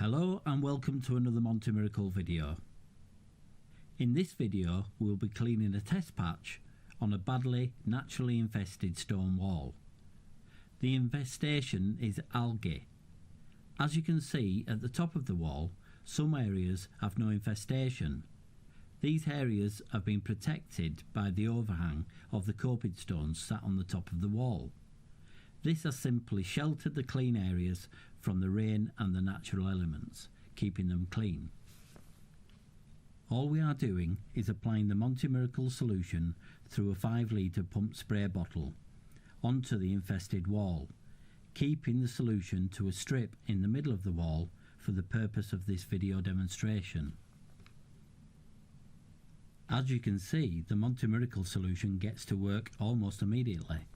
Hello and welcome to another Monty Miracle video. In this video we'll be cleaning a test patch on a badly naturally infested stone wall. The infestation is algae. As you can see at the top of the wall, some areas have no infestation. These areas have been protected by the overhang of the coping stones sat on the top of the wall. This has simply sheltered the clean areas from the rain and the natural elements, keeping them clean. All we are doing is applying the Monty Miracle solution through a 5-litre pump spray bottle onto the infested wall, keeping the solution to a strip in the middle of the wall for the purpose of this video demonstration. As you can see, the Monty Miracle solution gets to work almost immediately.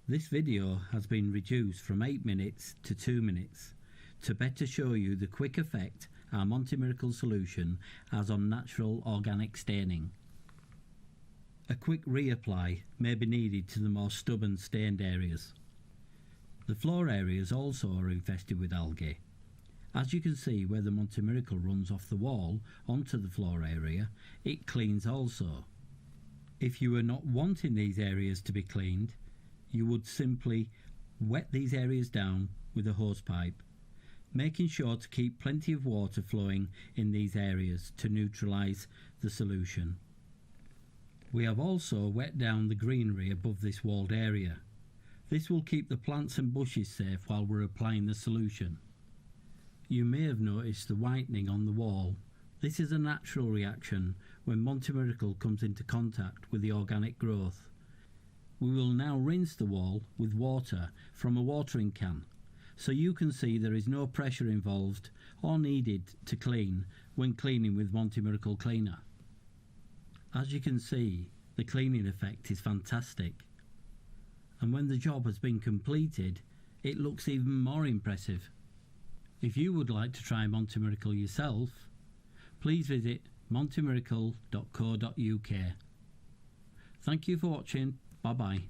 This video has been reduced from 8 minutes to 2 minutes to better show you the quick effect our Monty Miracle solution has on natural organic staining. A quick reapply may be needed to the more stubborn stained areas. The floor areas also are infested with algae. As you can see where the Monty Miracle runs off the wall onto the floor area, it cleans also. If you were not wanting these areas to be cleaned, you would simply wet these areas down with a hose pipe, making sure to keep plenty of water flowing in these areas to neutralise the solution. We have also wet down the greenery above this walled area. This will keep the plants and bushes safe while we're applying the solution. You may have noticed the whitening on the wall. This is a natural reaction when Monty Miracle comes into contact with the organic growth. We will now rinse the wall with water from a watering can, so you can see there is no pressure involved or needed to clean when cleaning with Monty Miracle Cleaner. As you can see, the cleaning effect is fantastic, and when the job has been completed, it looks even more impressive. If you would like to try Monty Miracle yourself, please visit montymiracle.co.uk. Thank you for watching. Bye bye.